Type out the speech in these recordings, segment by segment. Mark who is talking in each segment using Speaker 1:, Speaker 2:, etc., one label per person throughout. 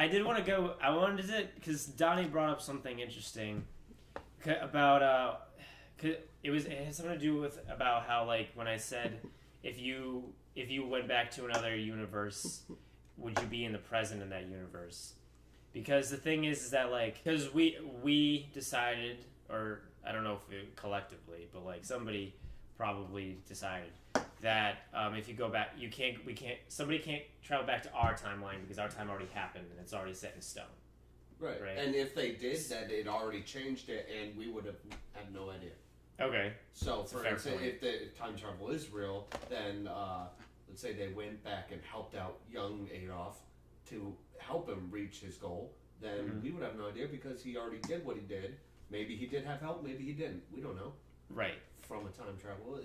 Speaker 1: I did want to go. I wanted to because Donnie brought up something interesting about it had something to do with about how like when I said if you went back to another universe, would you be in the present in that universe? Because the thing is that like because we decided, or I don't know if it collectively, but like somebody probably decided that if you go back, somebody can't travel back to our timeline because our time already happened and it's already set in stone.
Speaker 2: Right. And if they did, then it already changed it, and we would have had no idea.
Speaker 1: Okay.
Speaker 2: So, for instance, if time travel is real, then let's say they went back and helped out young Adolf to help him reach his goal, then we would have no idea because he already did what he did. Maybe he did have help, maybe he didn't. We don't know.
Speaker 1: Right.
Speaker 2: From a time travel,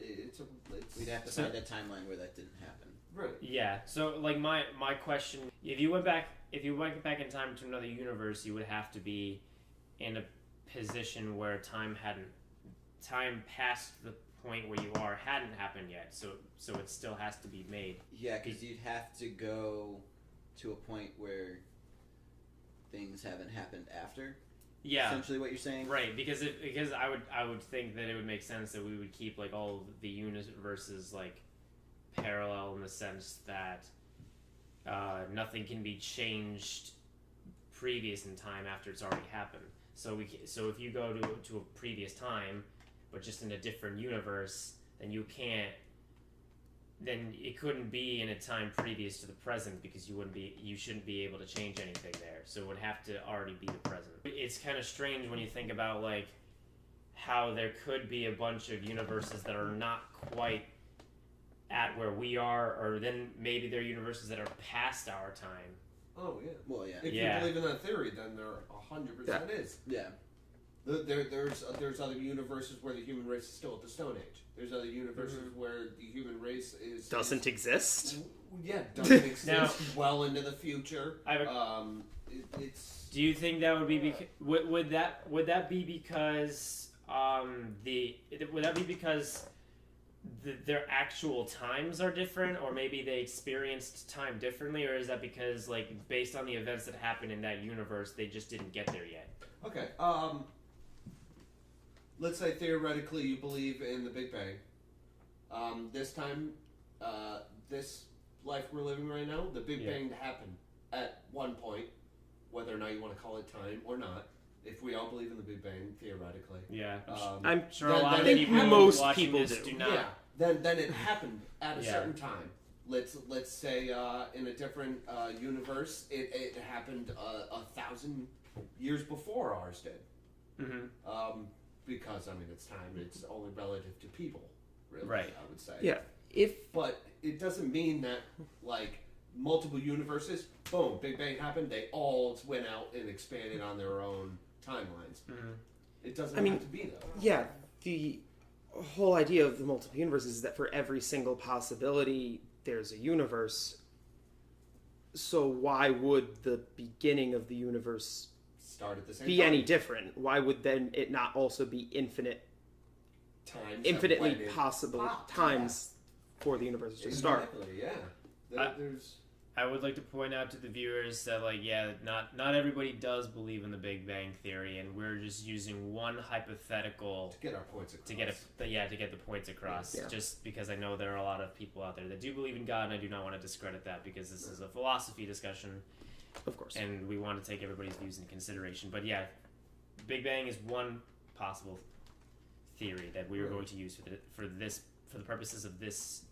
Speaker 3: we'd have to find a timeline where that didn't happen.
Speaker 2: Right.
Speaker 1: Yeah. So, like my question: if you went back in time to another universe, you would have to be in a position where time past the point where you are hadn't happened yet. So it still has to be made.
Speaker 3: Yeah, because you'd have to go to a point where things haven't happened after.
Speaker 1: Yeah,
Speaker 3: essentially what you're saying,
Speaker 1: right? Because I would think that it would make sense that we would keep like all of the universes like parallel in the sense that nothing can be changed previous in time after it's already happened. So if you go to a previous time, but just in a different universe, then it couldn't be in a time previous to the present because you shouldn't be able to change anything there. So it would have to already be the present. It's kind of strange when you think about like how there could be a bunch of universes that are not quite at where we are, or then maybe they're universes that are past our time.
Speaker 2: Oh yeah.
Speaker 3: Well, yeah.
Speaker 2: If you believe in that theory, then there 100% is.
Speaker 3: Yeah.
Speaker 2: There's other universes where the human race is still at the Stone Age. There's other universes where the human race
Speaker 4: doesn't exist.
Speaker 2: Yeah, doesn't exist
Speaker 1: now,
Speaker 2: well into the future.
Speaker 1: It's. Do you think that would be would that be because their actual times are different, or maybe they experienced time differently, or is that because like based on the events that happened in that universe, they just didn't get there yet?
Speaker 2: Okay. Let's say theoretically you believe in the Big Bang. This time, this life we're living right now, the Big Bang happened at one point, whether or not you want to call it time or not. If we all believe in the Big Bang, theoretically.
Speaker 1: Yeah.
Speaker 4: I'm
Speaker 1: sure a lot of people
Speaker 4: most people
Speaker 1: do not.
Speaker 2: Yeah. Then it happened at a certain time. Let's say in a different universe, it happened 1,000 years before ours did.
Speaker 1: Mm-hmm.
Speaker 2: Because it's time. It's only relative to people, really.
Speaker 1: Right.
Speaker 2: I would say.
Speaker 4: Yeah.
Speaker 2: But it doesn't mean that like multiple universes. Boom! Big Bang happened. They all went out and expanded on their own timelines.
Speaker 1: Mm-hmm.
Speaker 2: It doesn't have to be though.
Speaker 4: Yeah. The whole idea of the multiple universes is that for every single possibility, there's a universe. So why would the beginning of the universe
Speaker 2: start at the same
Speaker 4: be
Speaker 2: time.
Speaker 4: Any different? Why would then it not also be infinitely possible times for the universe to start?
Speaker 2: Yeah.
Speaker 1: I would like to point out to the viewers that not everybody does believe in the Big Bang Theory, and we're just using one hypothetical
Speaker 2: to get our points across.
Speaker 1: To get the points across. Yeah. Just because I know there are a lot of people out there that do believe in God, and I do not want to discredit that because this is a philosophy discussion.
Speaker 4: Of course.
Speaker 1: And we want to take everybody's views into consideration. But yeah, Big Bang is one possible theory that we are going to use for the purposes of this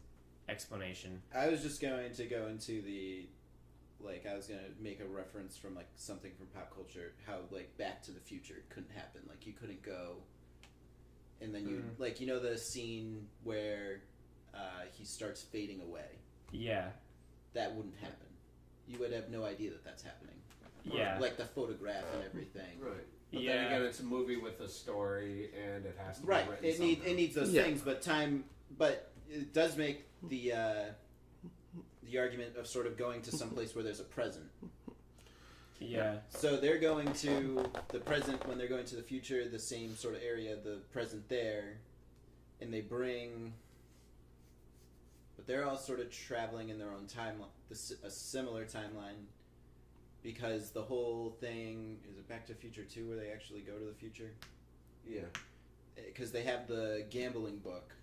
Speaker 1: explanation.
Speaker 3: I was just going to go into I was going to make a reference from something from pop culture, how Back to the Future couldn't happen. You couldn't go and then you the scene where he starts fading away.
Speaker 1: Yeah.
Speaker 3: That wouldn't happen. You would have no idea that that's happening.
Speaker 1: Yeah.
Speaker 3: The photograph and everything.
Speaker 2: Right. But then again, it's a movie with a story, and it has to be written
Speaker 3: it needs those things, but it does make the argument of sort of going to some place where there's a present.
Speaker 1: Yeah.
Speaker 3: So they're going to the present when they're going to the future, the same sort of area, the present there, and they bring. But they're all sort of traveling in their own timeline, a similar timeline, because the whole thing is it Back to the Future 2 where they actually go to the future?
Speaker 2: Yeah.
Speaker 3: Because they have the gambling book,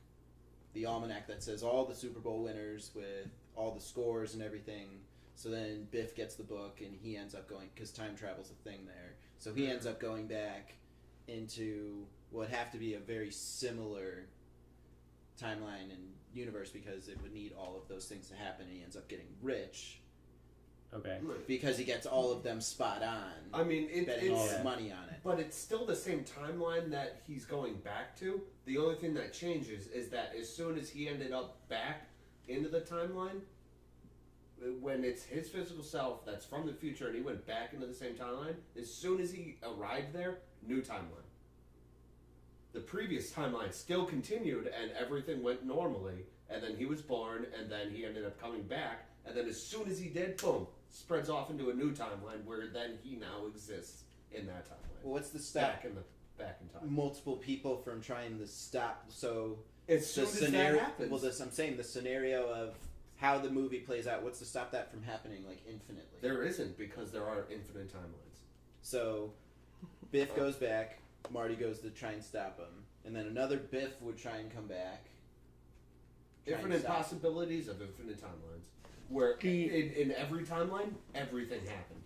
Speaker 3: the almanac that says all the Super Bowl winners with all the scores and everything. So then Biff gets the book and he ends up going, because time travel's a thing there. So he ends up going back into what would have to be a very similar timeline and universe because it would need all of those things to happen, and he ends up getting rich.
Speaker 1: Okay.
Speaker 3: Because he gets all of them spot on.
Speaker 2: I mean,
Speaker 3: betting all
Speaker 2: it's
Speaker 3: his money on it.
Speaker 2: but it's still the same timeline that he's going back to. The only thing that changes is that as soon as he ended up back into the timeline, when it's his physical self that's from the future and he went back into the same timeline, as soon as he arrived there, new timeline. The previous timeline still continued and everything went normally, and then he was born, and then he ended up coming back, and then as soon as he did, boom, spreads off into a new timeline where then he now exists in that timeline.
Speaker 3: Well, what's the stop
Speaker 2: Back in time.
Speaker 3: multiple people from trying to stop? So
Speaker 2: As soon as that happens.
Speaker 3: Well, I'm saying the scenario of how the movie plays out. What's to stop that from happening like infinitely?
Speaker 2: There isn't, because there are infinite timelines.
Speaker 3: So Biff goes back. Marty goes to try and stop him, and then another Biff would try and come back.
Speaker 2: Infinite possibilities of infinite timelines, where in every timeline, everything happened.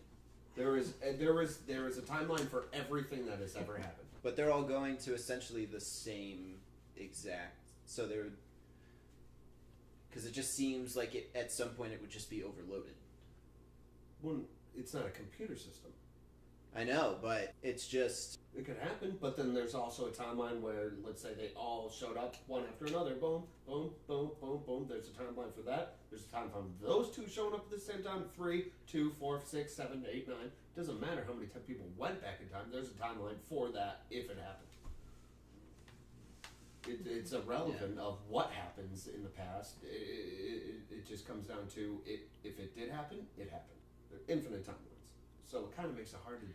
Speaker 2: There is a timeline for everything that has ever happened.
Speaker 3: But they're all going to essentially the same exact. So they're because it just seems like at some point it would just be overloaded.
Speaker 2: Well, it's not a computer system.
Speaker 3: I know, but it's just
Speaker 2: It could happen, but then there's also a timeline where, let's say, they all showed up one after another. Boom, boom, boom, boom, boom. There's a timeline for that. There's a timeline for those two showing up at the same time. 3, 2, 4, 6, 7, 8, 9. Doesn't matter how many people went back in time. There's a timeline for that if it happened. It's irrelevant of what happens in the past. It just comes down to if it did happen, it happened. They're infinite timelines. So it kind of makes it hard to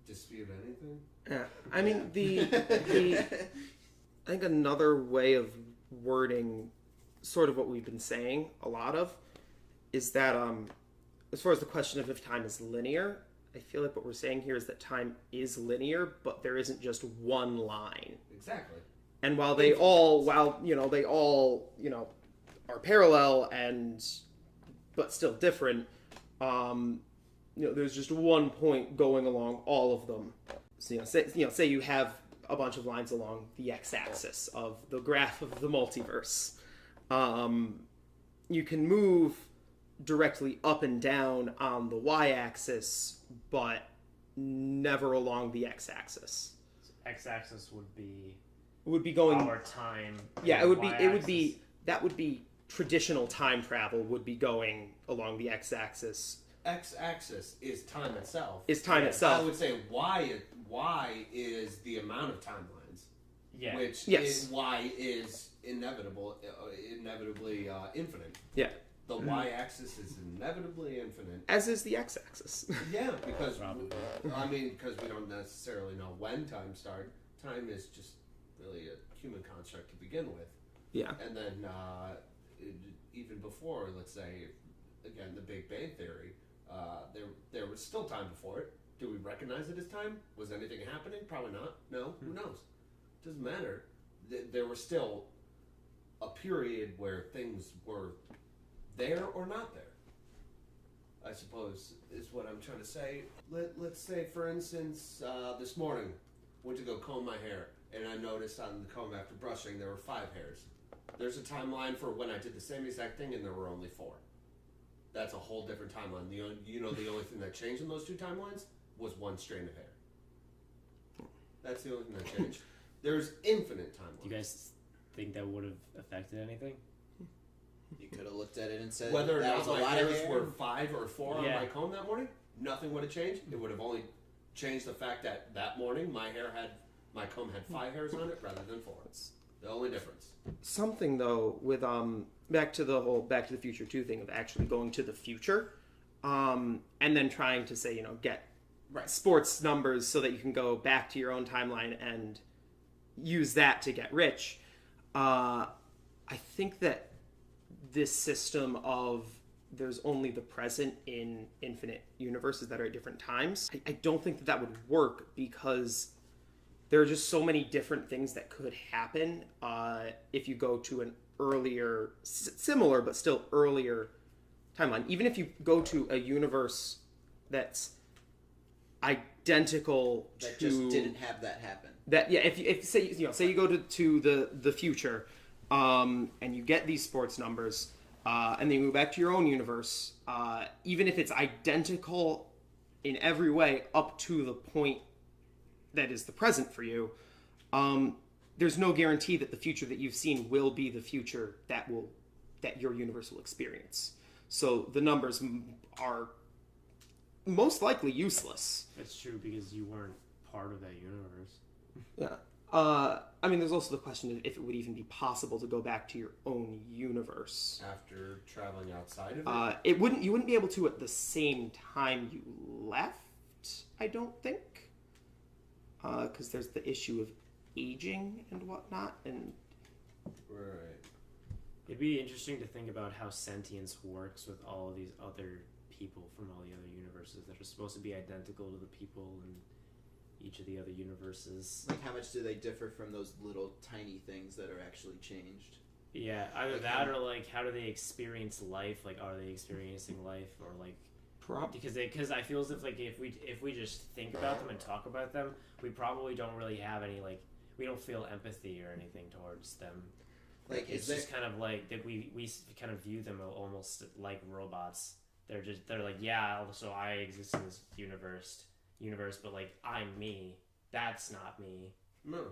Speaker 2: dispute anything.
Speaker 4: Yeah, I mean I think another way of wording sort of what we've been saying a lot of is that as far as the question of if time is linear, I feel like what we're saying here is that time is linear, but there isn't just one line.
Speaker 2: Exactly.
Speaker 4: And while they all are parallel but still different, there's just one point going along all of them. So say you have a bunch of lines along the x-axis of the graph of the multiverse. You can move directly up and down on the y-axis, but never along the x-axis.
Speaker 1: X-axis would be
Speaker 4: going
Speaker 1: our time.
Speaker 4: Yeah, it would be traditional time travel would be going along the x-axis.
Speaker 2: X-axis is time itself.
Speaker 4: Itself.
Speaker 2: I would say y is the amount of timelines.
Speaker 1: Yeah.
Speaker 2: Which
Speaker 4: yes.
Speaker 2: is y is inevitably infinite.
Speaker 4: Yeah.
Speaker 2: The y-axis is inevitably infinite.
Speaker 4: As is the x-axis.
Speaker 2: Yeah, because because we don't necessarily know when time started. Time is just really a human construct to begin with.
Speaker 4: Yeah.
Speaker 2: And then even before, let's say, again, the Big Bang Theory, there was still time before it. Do we recognize it as time? Was anything happening? Probably not. No. Who knows? Doesn't matter. There was still a period where things were there or not there, I suppose, is what I'm trying to say. Let's say, for instance, this morning, went to go comb my hair, and I noticed on the comb after brushing there were 5 hairs. There's a timeline for when I did the same exact thing, and there were only 4. That's a whole different timeline. The only thing that changed in those 2 timelines was 1 strand of hair. That's the only thing that changed. There's infinite timelines.
Speaker 1: Do you guys think that would have affected anything?
Speaker 3: you could have looked at it and said
Speaker 2: Whether or
Speaker 3: that
Speaker 2: not
Speaker 3: was a
Speaker 2: my
Speaker 3: lot of
Speaker 2: hairs
Speaker 3: hair.
Speaker 2: were 5 or 4 on
Speaker 1: Yeah.
Speaker 2: my comb that morning, nothing would have changed. It would have only changed the fact that morning my comb had 5 hairs on it rather than 4. It's the only difference.
Speaker 4: Something though with back to the Future 2 thing of actually going to the future, and then trying to say get sports numbers so that you can go back to your own timeline and use that to get rich. I think that this system of there's only the present in infinite universes that are at different times. I don't think that would work because there are just so many different things that could happen if you go to an earlier, similar but still earlier timeline. Even if you go to a universe that's identical
Speaker 3: That
Speaker 4: to
Speaker 3: just didn't have that happen.
Speaker 4: that, yeah. If say you go to the future, and you get these sports numbers, and then you go back to your own universe, even if it's identical in every way up to the point that is the present for you, there's no guarantee that the future that you've seen will be the future that your universe will experience. So the numbers are most likely useless.
Speaker 1: That's true because you weren't part of that universe.
Speaker 4: Yeah. I mean, there's also the question of if it would even be possible to go back to your own universe
Speaker 2: After traveling outside of it?
Speaker 4: You wouldn't be able to at the same time you left, I don't think, because there's the issue of aging and whatnot, and
Speaker 2: Right.
Speaker 1: It'd be interesting to think about how sentience works with all of these other people from all the other universes that are supposed to be identical to the people in each of the other universes.
Speaker 3: Like, how much do they differ from those little tiny things that are actually changed?
Speaker 1: Yeah, either that or like how do they experience life? Like, are they experiencing life or like because I feel as if like if we just think about them and talk about them, we probably don't really have any like we don't feel empathy or anything towards them.
Speaker 3: Like,
Speaker 1: It's just kind of like that we kind of view them almost like robots. They're like, yeah, so I exist in this universe, but like I'm me. That's not me.
Speaker 2: No.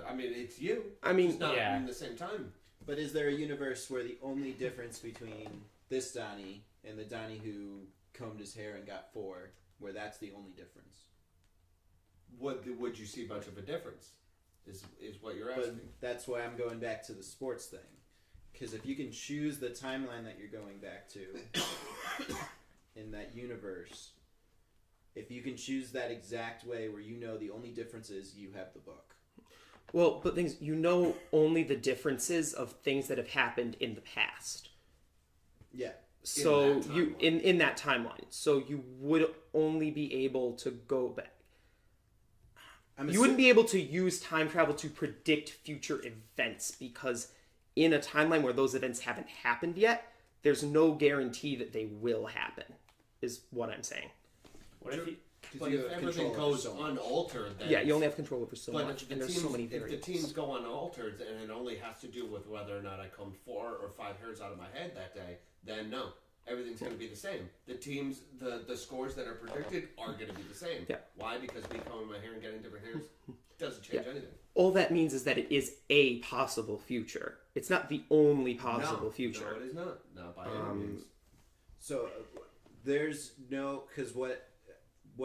Speaker 2: I mean, it's you.
Speaker 4: I mean,
Speaker 2: Just not
Speaker 1: yeah.
Speaker 2: in the same time.
Speaker 3: But is there a universe where the only difference between this Donnie and the Donnie who combed his hair and got 4, where that's the only difference?
Speaker 2: Would you see much of a difference? Is what you're asking.
Speaker 3: But that's why I'm going back to the sports thing. Because if you can choose the timeline that you're going back to in that universe, if you can choose that exact way where you know the only difference is you have the book.
Speaker 4: well, but only the differences of things that have happened in the past.
Speaker 3: Yeah.
Speaker 4: So
Speaker 2: that
Speaker 4: you in that timeline, so you would only be able to go back. You wouldn't be able to use time travel to predict future events because in a timeline where those events haven't happened yet, there's no guarantee that they will happen, is what I'm saying.
Speaker 1: What if you,
Speaker 2: But if everything goes unaltered, then
Speaker 4: Yeah, you only have control over so
Speaker 2: but
Speaker 4: much,
Speaker 2: if
Speaker 4: and there's so many variables.
Speaker 2: If the teams go unaltered and it only has to do with whether or not I combed 4 or 5 hairs out of my head that day, then no. Everything's going to be the same. The teams, the scores that are predicted are going to be the same.
Speaker 4: Yeah.
Speaker 2: Why? Because me combing my hair and getting different hairs doesn't change anything.
Speaker 4: All that means is that it is a possible future. It's not the only possible
Speaker 2: No,
Speaker 4: future.
Speaker 2: No, it is not. Not by any means.
Speaker 3: So there's no, because what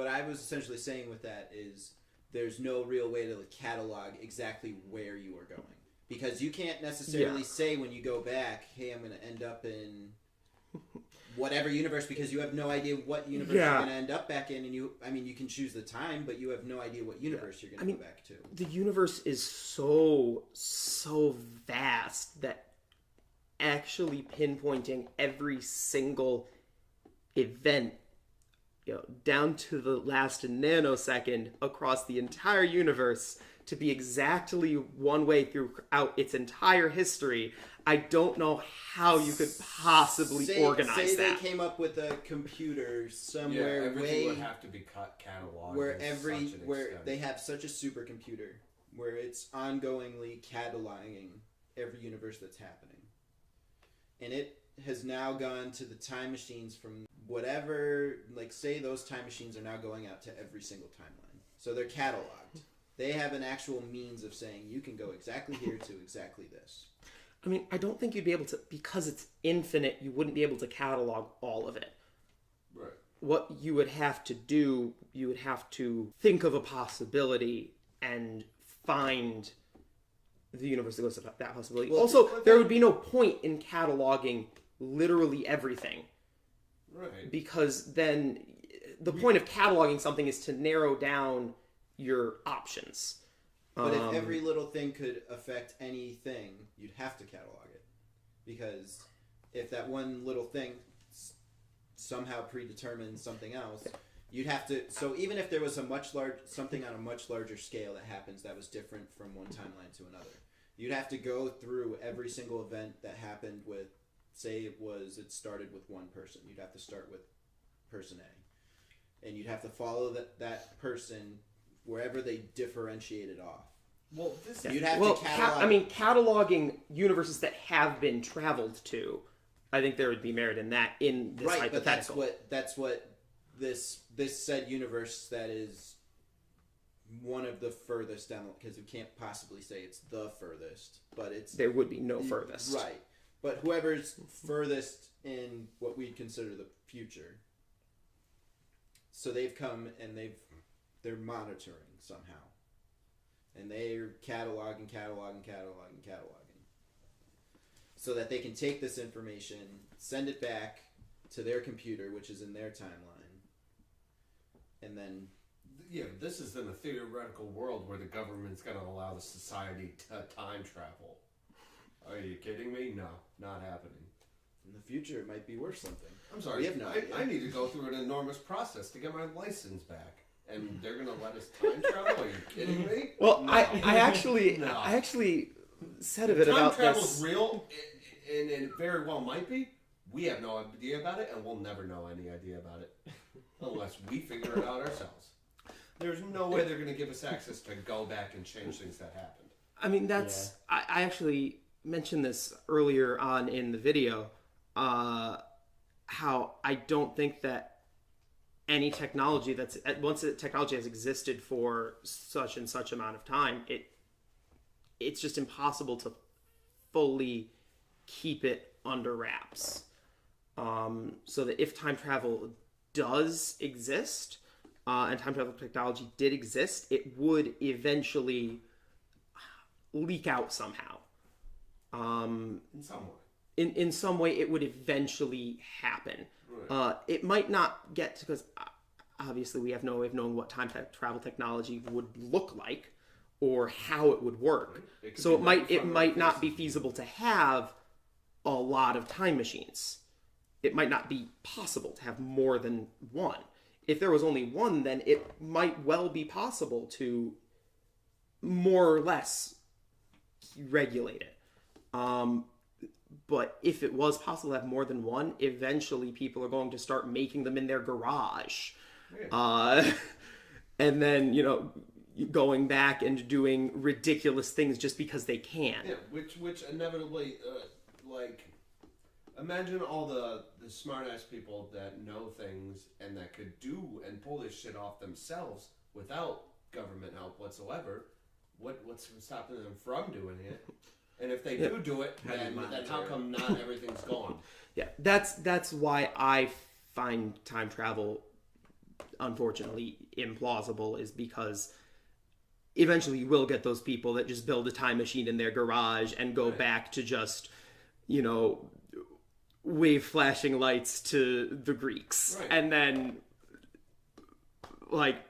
Speaker 3: I was essentially saying with that is there's no real way to catalog exactly where you are going, because you can't necessarily say when you go back, hey, I'm going to end up in whatever universe, because you have no idea what universe you're going to end up back in, and you can choose the time, but you have no idea what universe you're going to go back to.
Speaker 4: The universe is so vast that actually pinpointing every single event, down to the last nanosecond across the entire universe to be exactly one way throughout its entire history, I don't know how you could possibly organize
Speaker 3: say
Speaker 4: that.
Speaker 3: They came up with a computer somewhere
Speaker 2: everything would have to be cataloged.
Speaker 3: where they have such a supercomputer where it's ongoingly cataloging every universe that's happening, and it has now gone to the time machines from whatever. Like, say those time machines are now going out to every single timeline, so they're cataloged. They have an actual means of saying you can go exactly here to exactly this.
Speaker 4: I mean, I don't think you'd be able to, because it's infinite, you wouldn't be able to catalog all of it.
Speaker 2: Right.
Speaker 4: What you would have to do, you would have to think of a possibility and find the universe that goes to that possibility.
Speaker 3: Well,
Speaker 4: also, there would be no point in cataloging literally everything.
Speaker 2: Right.
Speaker 4: Because then the point of cataloging something is to narrow down your options.
Speaker 3: But if every little thing could affect anything, you'd have to catalog it. Because if that one little thing somehow predetermine something else, you'd have to. So even if there was something on a much larger scale that happens that was different from one timeline to another, you'd have to go through every single event that happened with, say it started with one person. You'd have to start with person A, and you'd have to follow that person wherever they differentiated off.
Speaker 2: Well,
Speaker 3: you'd have to catalog.
Speaker 4: Cataloging universes that have been traveled to, I think there would be merit in that in this hypothetical.
Speaker 3: But that's what this said universe that is one of the furthest down, because we can't possibly say it's the furthest, but there
Speaker 4: would be no furthest,
Speaker 3: right? But whoever's furthest in what we'd consider the future. So they've come and they're monitoring somehow. And they're cataloging, so that they can take this information, send it back to their computer, which is in their timeline, and then...
Speaker 2: Yeah, this is in a theoretical world where the government's going to allow the society to time travel. Are you kidding me? No, not happening.
Speaker 3: In the future, it might be worth something.
Speaker 2: I'm sorry.
Speaker 3: We have no idea.
Speaker 2: I need to go through an enormous process to get my license back. And they're going to let us time travel? Are you kidding me?
Speaker 4: Well,
Speaker 2: no.
Speaker 4: I actually said a bit about this.
Speaker 2: Time travel's real, and it very well might be. We have no idea about it, and we'll never know any idea about it. Unless we figure it out ourselves. There's no way they're going to give us access to go back and change things that happened.
Speaker 4: I mean, I actually mentioned this earlier on in the video, how I don't think that any technology once the technology has existed for such and such amount of time, it's just impossible to fully keep it under wraps. So that if time travel does exist, and time travel technology did exist, it would eventually leak out somehow.
Speaker 2: In some way.
Speaker 4: In some way, it would eventually happen. Right. It might not get to, because obviously we have no way of knowing what time travel technology would look like or how it would work. Right. So it might not be feasible to have a lot of time machines. It might not be possible to have more than one. If there was only one, then it might well be possible to more or less regulate it. But if it was possible to have more than one, eventually people are going to start making them in their garage. Yeah. And then, going back and doing ridiculous things just because they can.
Speaker 2: Yeah, which inevitably, imagine all the smart-ass people that know things and that could do and pull this shit off themselves without government help whatsoever. What's stopping them from doing it? And if they do it, then how come not everything's gone?
Speaker 4: Yeah, that's why I find time travel, unfortunately, implausible, is because eventually you will get those people that just build a time machine in their garage and go back to just, wave flashing lights to the Greeks. Right. And then,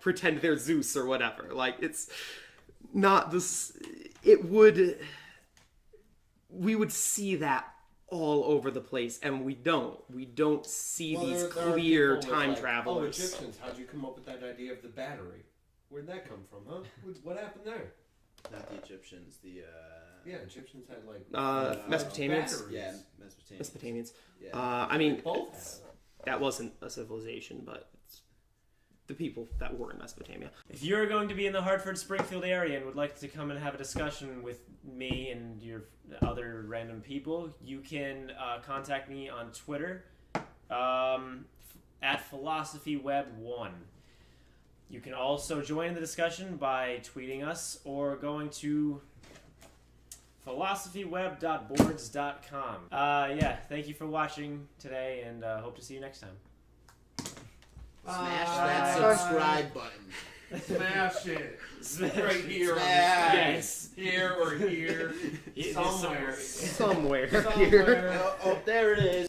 Speaker 4: pretend they're Zeus or whatever. It's not this... We would see that all over the place, and we don't. We don't see these clear time travelers.
Speaker 2: Egyptians, how'd you come up with that idea of the battery? Where'd that come from, huh? What happened there?
Speaker 3: Not the Egyptians,
Speaker 2: Egyptians had
Speaker 4: Mesopotamians.
Speaker 3: Yeah,
Speaker 4: Mesopotamians.
Speaker 3: Yeah.
Speaker 2: Both.
Speaker 4: That wasn't a civilization, but it's the people that were in Mesopotamia.
Speaker 1: If you're going to be in the Hartford-Springfield area and would like to come and have a discussion with me and your other random people, you can contact me on Twitter at PhilosophyWeb1. You can also join the discussion by tweeting us or going to philosophyweb.boards.com. Thank you for watching today, and hope to see you next time.
Speaker 3: Smash that subscribe button.
Speaker 2: Smash it. Right here.
Speaker 3: Smash.
Speaker 1: Yes.
Speaker 2: Here or here.
Speaker 1: Somewhere.
Speaker 4: Somewhere here.
Speaker 3: Oh, there it is.